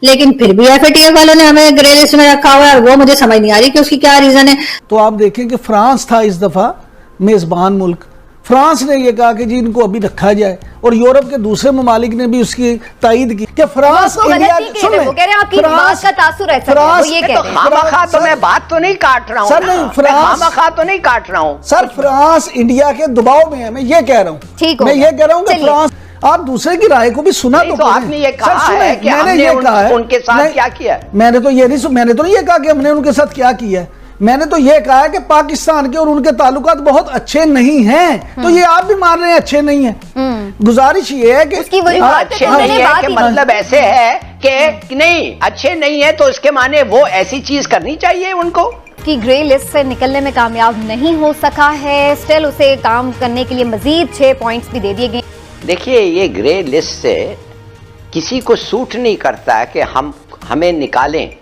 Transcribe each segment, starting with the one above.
लेकिन फिर भी एफएटीएफ वालों ने हमें ग्रे लिस्ट में रखा हुआ है, वो मुझे समझ नहीं आ रही कि उसकी क्या रीजन है। तो आप देखें कि फ्रांस था इस दफा मेजबान मुल्क, फ्रांस ने यह कहा कि जी इनको अभी रखा जाए, और यूरोप के दूसरे ममालिक ने भी उसकी तायद की कि फ्रांस इंडिया तो मैं बात तो नहीं काट रहा हूँ सर, नहीं फ्रांस तो नहीं काट रहा हूँ सर, फ्रांस इंडिया के दबाव में है, मैं ये कह रहा हूँ, मैं ये कह रहा हूँ कि फ्रांस, आप दूसरे की राय को भी सुना तो आपने ये कहा है कि हमने उनके साथ क्या किया। मैंने तो ये नहीं कहा कि हमने उनके साथ क्या किया है, मैंने तो ये कहा है कि पाकिस्तान के और उनके ताल्लुकात बहुत अच्छे नहीं हैं। तो ये आप भी मान रहे हैं अच्छे नहीं हैं। गुजारिश ये है कि अच्छे नहीं है कि मतलब ऐसे है कि नहीं अच्छे नहीं है तो इसके माने वो ऐसी चीज करनी चाहिए उनको कि ग्रे लिस्ट से निकलने में कामयाब नहीं हो सका है। स्टिल उसे काम करने के लिए मजीद 6 पॉइंट्स भी दे दिए गए। देखिए, ये ग्रे लिस्ट से किसी को सूट नहीं करता कि हमें निकालें,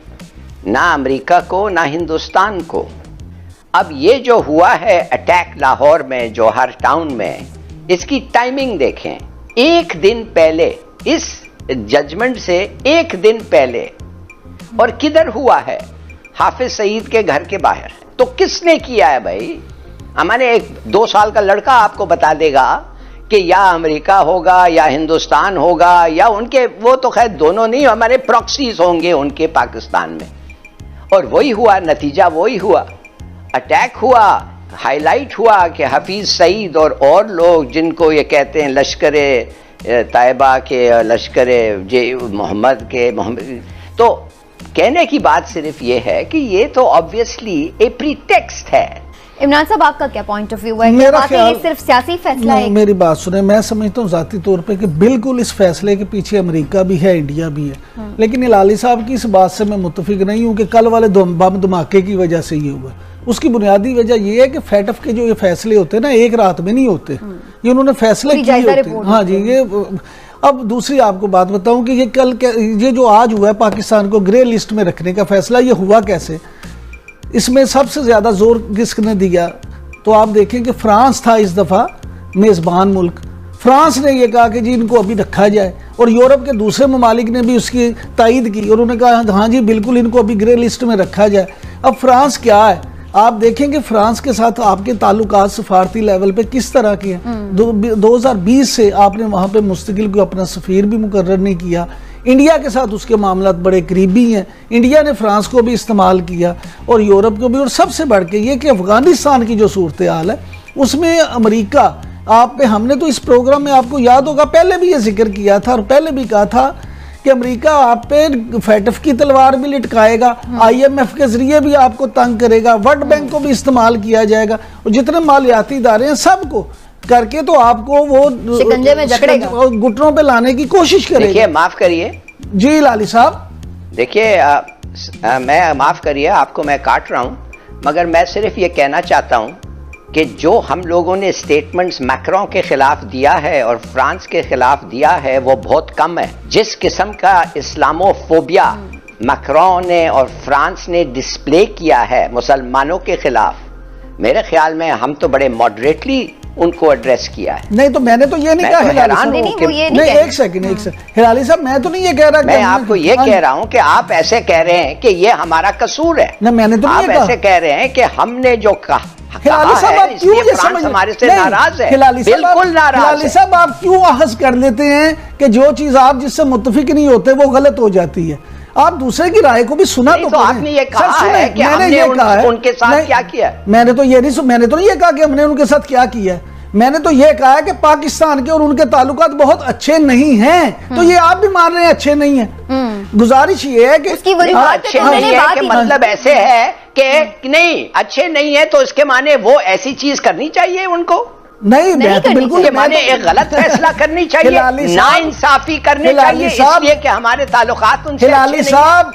ना अमेरिका को ना हिंदुस्तान को। अब ये जो हुआ है अटैक लाहौर में, जौहर टाउन में, इसकी टाइमिंग देखें। एक दिन पहले, इस जजमेंट से एक दिन पहले, और किधर हुआ है? हाफिज सईद के घर के बाहर। तो किसने किया है भाई? हमारे एक 2 साल का लड़का आपको बता देगा कि या अमेरिका होगा या हिंदुस्तान होगा या उनके, वो तो खैर दोनों नहीं, हमारे प्रॉक्सीज होंगे उनके पाकिस्तान में। और वही हुआ, नतीजा वही हुआ, अटैक हुआ, हाईलाइट हुआ कि हाफिज सईद और लोग जिनको ये कहते हैं लश्कर तैयबा के, लश्कर मोहम्मद के, तो कहने की बात सिर्फ ये है कि ये तो ऑब्वियसली ए प्रीटेक्स्ट है। इमरान साहब, आपका क्या पॉइंट ऑफ व्यू है? मेरा ख्याल ये सिर्फ सियासी फैसला है? मेरी बात सुने, मैं समझता हूँ जाती तौर पे कि बिल्कुल इस फैसले के पीछे अमेरिका भी है, इंडिया भी है। लेकिन हिलाली साहब की इस बात से मैं मुत्तफिक नहीं हूँ कि कल वाले बम धमाके की वजह से ये हुआ। उसकी बुनियादी वजह ये है कि फैटफ के जो ये फैसले होते हैं ना, एक रात में नहीं होते, ये उन्होंने फैसले किए होते हैं। हाँ जी, ये अब दूसरी आपको बात बताऊं कि ये जो आज हुआ है पाकिस्तान को ग्रे लिस्ट में रखने का फैसला, ये हुआ कैसे? इसमें सबसे ज्यादा जोर किसने दिया? तो आप देखें कि फ्रांस था इस दफा मेजबान मुल्क, फ्रांस ने यह कहा कि जी इनको अभी रखा जाए, और यूरोप के दूसरे ममालिक ने भी उसकी तायद की, और उन्होंने कहा हाँ जी बिल्कुल इनको अभी ग्रे लिस्ट में रखा जाए। अब फ्रांस क्या है, आप देखें कि फ्रांस के साथ आपके ताल्लुकात सफारती लेवल पे किस तरह के हैं। 2020 से आपने वहाँ पे मुस्तकिल को अपना सफीर भी मुकर्रर नहीं किया। इंडिया के साथ उसके मामलात बड़े करीबी हैं, इंडिया ने फ्रांस को भी इस्तेमाल किया और यूरोप को भी। और सबसे बढ़ के ये कि अफगानिस्तान की जो सूरत हाल है उसमें अमेरिका आप पे, हमने तो इस प्रोग्राम में आपको याद होगा पहले भी ये जिक्र किया था और पहले भी कहा था कि अमेरिका आप पे फैटफ की तलवार भी लटकाएगा, IMF के जरिए भी आपको तंग करेगा, वर्ल्ड बैंक को भी इस्तेमाल किया जाएगा, और जितने मालियाती इदारे हैं सबको करके तो आपको वो शिकंजे में जकड़ेगा, घुटनों पे लाने की कोशिश करेगा। देखिए, माफ करिए जी लाली साहब, देखिए मैं माफ करिए आपको मैं काट रहा हूं, मगर मैं सिर्फ ये कहना चाहता हूं कि जो हम लोगों ने स्टेटमेंट्स मैक्रों के खिलाफ दिया है और फ्रांस के खिलाफ दिया है वो बहुत कम है। जिस किस्म का इस्लामोफोबिया मैक्रों ने और फ्रांस ने डिस्प्ले किया है मुसलमानों के खिलाफ, मेरे ख्याल में हम तो बड़े मॉडरेटली उनको एड्रेस किया है। नहीं तो मैंने तो ये नहीं कहा हिलाली साहब, नहीं एक सेकंड हिलाली साहब, मैं तो नहीं ये कह रहा, मैं आपको ये कह रहा हूं कि आप ऐसे कह रहे हैं कि ये हमारा कसूर है। ना मैंने तो आप ऐसे कह रहे हैं कि हमने जो कहा हिलाली साहब आप क्यों ये समझ, हमारे से नाराज है, बिल्कुल नाराज। हिलाली साहब आप क्यों अहस कर लेते हैं कि जो चीज आप जिससे मुत्तफिक नहीं होते वो गलत हो जाती है? आप दूसरे की राय को भी सुना तो आपने ये कहा है कि हमने उनके साथ क्या किया? मैंने तो नहीं ये कहा कि हमने उनके साथ क्या किया, मैंने तो ये कहा है कि पाकिस्तान के और उनके ताल्लुकात बहुत अच्छे नहीं हैं। तो ये आप भी मान रहे हैं अच्छे नहीं हैं। गुजारिश ये है कि अच्छे नहीं है कि मतलब ऐसे है कि नहीं अच्छे नहीं है तो इसके माने वो ऐसी चीज करनी चाहिए उनको, नहीं बिल्कुल माने एक गलत फैसला करनी चाहिए, नाइंसाफी करनी चाहिए, इसलिए कि हमारे ताल्लुकात उनसे हिलाली साहब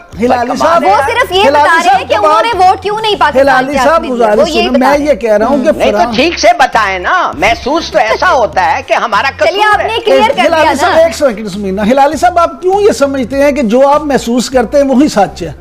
वो सिर्फ ये बता रहे हैं कि उन्होंने वोट क्यों नहीं पाकिस्तान के हक में दिया। मैं ये कह रहा हूँ कि नहीं तो ठीक से बताएं ना, महसूस तो ऐसा होता है कि हमारा कसूर है। आपने क्लियर कर दिया ना। एक सेकंड सुनीना, हिलाली साहब आप क्यों ये समझते हैं कि जो आप महसूस करते हैं वही सच है?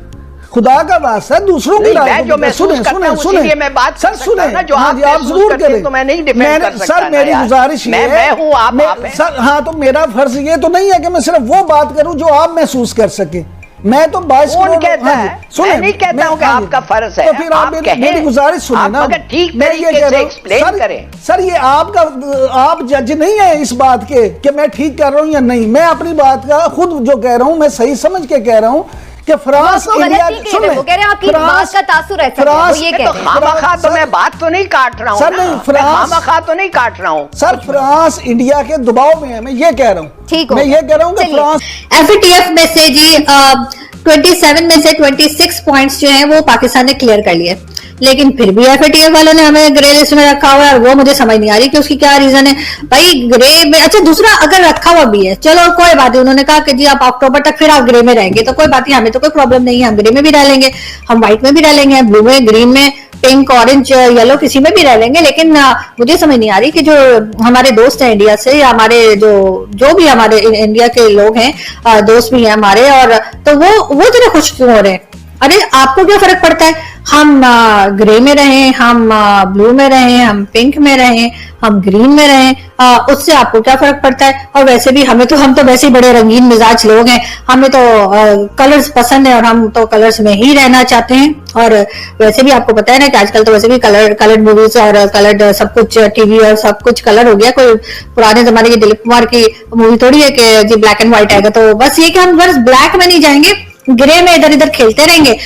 खुदा का वास्ता है दूसरों की राय जो मैं सुने मैं बात सर सुने ना, जो आप जरूर करें तो मैं नहीं डिफेंड कर सकता। सर मेरी गुजारिश मैं हूं आप सर, हाँ तो मेरा फर्ज ये तो नहीं है कि मैं सिर्फ वो बात करूं जो आप महसूस कर सके। मैं तो 22 कौन करोड़ कहता है? सुने, मैं नहीं कहता हूं कि हाँ, आपका फर्ज है। तो फिर आप कहें, मेरी गुजारिश सुने आप ना, मगर ठीक मैं ये तरीके कह से रहा हूं, एक्सप्लेन सर, करें। सर ये आप जज नहीं है इस बात के कि मैं ठीक कर रहा हूं या नहीं। मैं अपनी बात का खुद जो कह रहा हूं मैं सही समझ के कह रहा हूं कि फ्रांस वो गलत इंडिया, नहीं कह रहे, वो कह रहे हैं आपकी बात का तासुर है, सर, वो ये कह रहे हैं। खामखा तो मैं बात तो नहीं काट रहा हूं सर, ना, नहीं, मैं फ्रांस- खामखा तो नहीं काट रहा हूं सर फ्रांस इंडिया के दबाव में है, मैं ये कह रहा हूं। ठीक हो मैं ये कह रहा हूं कि चलिए। फ्रांस FATF में से जी 27 में से 26 पॉइंट्स जो हैं वो पाकिस्तान ने क्लियर कर लिए, लेकिन फिर भी FATF वालों ने हमें ग्रे लिस्ट में रखा हुआ है और वो मुझे समझ नहीं आ रही कि उसकी क्या रीजन है भाई। ग्रे में अच्छा दूसरा अगर रखा हुआ भी है चलो कोई बात नहीं, उन्होंने कहा कि जी आप अक्टूबर तक फिर आप ग्रे में रहेंगे तो कोई बात नहीं, हमें तो कोई प्रॉब्लम नहीं है, हम ग्रे में भी रह लेंगे, हम व्हाइट में भी रह लेंगे, ब्लू में, ग्रीन में, पिंक, ऑरेंज, येलो किसी में भी रह लेंगे। लेकिन मुझे समझ नहीं आ रही कि जो हमारे दोस्त हैं इंडिया से या हमारे जो भी हमारे इंडिया के लोग हैं दोस्त भी हैं हमारे, और तो वो इतने खुश क्यों हो रहे हैं? अरे आपको क्या फर्क पड़ता है, हम ग्रे में रहें, हम ब्लू में रहें, हम पिंक में रहें, हम ग्रीन में रहें, उससे आपको क्या फर्क पड़ता है? और वैसे भी हम तो वैसे ही बड़े रंगीन मिजाज लोग हैं, हमें तो कलर्स पसंद है और हम तो कलर्स में ही रहना चाहते हैं। और वैसे भी आपको पता है ना कि आजकल तो वैसे भी कलर्ड मूवीज और कलर्ड सब कुछ टीवी और सब कुछ कलर हो गया। कोई पुराने जमाने की दिलीप कुमार की मूवी थोड़ी है कि जी ब्लैक एंड व्हाइट आएगा, तो बस ये कि हम बस ब्लैक में नहीं जाएंगे, ग्रे में इधर इधर खेलते रहेंगे।